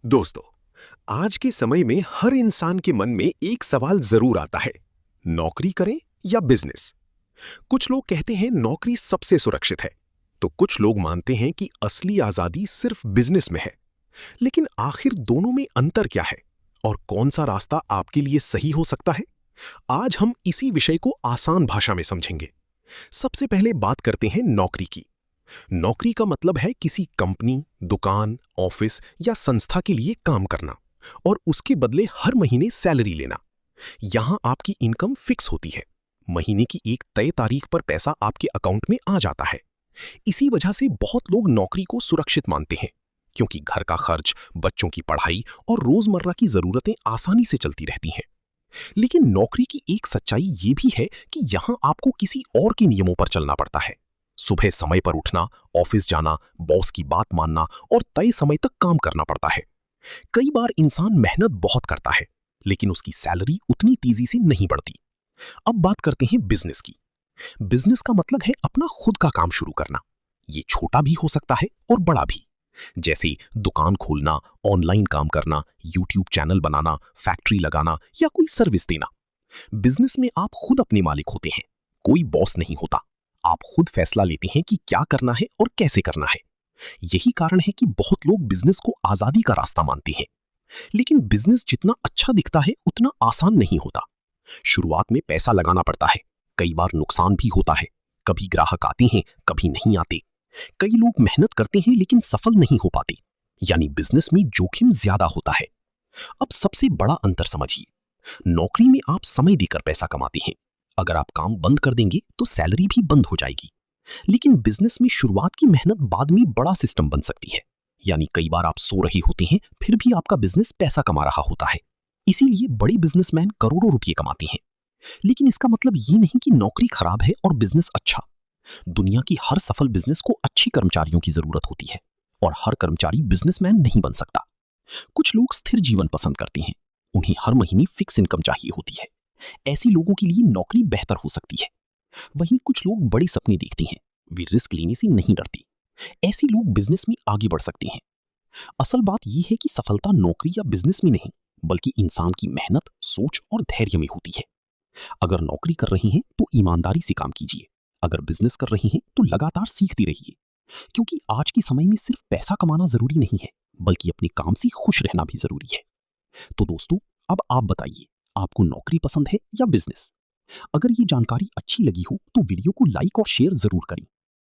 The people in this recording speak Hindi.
दोस्तों, आज के समय में हर इंसान के मन में एक सवाल जरूर आता है, नौकरी करें या बिजनेस। कुछ लोग कहते हैं नौकरी सबसे सुरक्षित है, तो कुछ लोग मानते हैं कि असली आजादी सिर्फ बिजनेस में है। लेकिन आखिर दोनों में अंतर क्या है और कौन सा रास्ता आपके लिए सही हो सकता है? आज हम इसी विषय को आसान भाषा में समझेंगे। सबसे पहले बात करते हैं नौकरी की। नौकरी का मतलब है किसी कंपनी, दुकान, ऑफिस या संस्था के लिए काम करना और उसके बदले हर महीने सैलरी लेना। यहां आपकी इनकम फिक्स होती है। महीने की एक तय तारीख पर पैसा आपके अकाउंट में आ जाता है। इसी वजह से बहुत लोग नौकरी को सुरक्षित मानते हैं, क्योंकि घर का खर्च, बच्चों की पढ़ाई और रोजमर्रा की जरूरतें आसानी से चलती रहती हैं। लेकिन नौकरी की एक सच्चाई ये भी है कि यहां आपको किसी और के नियमों पर चलना पड़ता है। सुबह समय पर उठना, ऑफिस जाना, बॉस की बात मानना और तय समय तक काम करना पड़ता है। कई बार इंसान मेहनत बहुत करता है, लेकिन उसकी सैलरी उतनी तेजी से नहीं बढ़ती। अब बात करते हैं बिजनेस की। बिजनेस का मतलब है अपना खुद का काम शुरू करना। ये छोटा भी हो सकता है और बड़ा भी, जैसे दुकान खोलना, ऑनलाइन काम करना, यूट्यूब चैनल बनाना, फैक्ट्री लगाना या कोई सर्विस देना। बिजनेस में आप खुद अपने मालिक होते हैं, कोई बॉस नहीं होता। आप खुद फैसला लेते हैं कि क्या करना है और कैसे करना है। यही कारण है कि बहुत लोग बिजनेस को आजादी का रास्ता मानते हैं। लेकिन बिजनेस जितना अच्छा दिखता है उतना आसान नहीं होता। शुरुआत में पैसा लगाना पड़ता है, कई बार नुकसान भी होता है। कभी ग्राहक आते हैं, कभी नहीं आते। कई लोग मेहनत करते हैं लेकिन सफल नहीं हो पाते। यानी बिजनेस में जोखिम ज्यादा होता है। अब सबसे बड़ा अंतर समझिए। नौकरी में आप समय देकर पैसा कमाते हैं। अगर आप काम बंद कर देंगे तो सैलरी भी बंद हो जाएगी। लेकिन बिजनेस में शुरुआत की मेहनत बाद में बड़ा सिस्टम बन सकती है। यानी कई बार आप सो रहे होते हैं, फिर भी आपका बिजनेस पैसा कमा रहा होता है। इसीलिए बड़े बिजनेसमैन करोड़ों रुपए कमाते हैं। लेकिन इसका मतलब ये नहीं कि नौकरी खराब है और बिजनेस अच्छा। दुनिया की हर सफल बिजनेस को अच्छी कर्मचारियों की जरूरत होती है, और हर कर्मचारी बिजनेसमैन नहीं बन सकता। कुछ लोग स्थिर जीवन पसंद करते हैं, उन्हें हर महीने फिक्स इनकम चाहिए होती है। ऐसे लोगों के लिए नौकरी बेहतर हो सकती है। वहीं कुछ लोग बड़े सपने देखते हैं, वे रिस्क लेने से नहीं डरते। ऐसे लोग बिजनेस में आगे बढ़ सकते हैं। असल बात यह है कि सफलता नौकरी या बिजनेस में नहीं, बल्कि इंसान की मेहनत, सोच और धैर्य में होती है। अगर नौकरी कर रही हैं तो ईमानदारी से काम कीजिए। अगर बिजनेस कर रही हैं तो लगातार सीखती रहिए, क्योंकि आज के समय में सिर्फ पैसा कमाना जरूरी नहीं है, बल्कि अपने काम से खुश रहना भी जरूरी है। तो दोस्तों, अब आप बताइए, आपको नौकरी पसंद है या बिजनेस? अगर ये जानकारी अच्छी लगी हो तो वीडियो को लाइक और शेयर जरूर करें।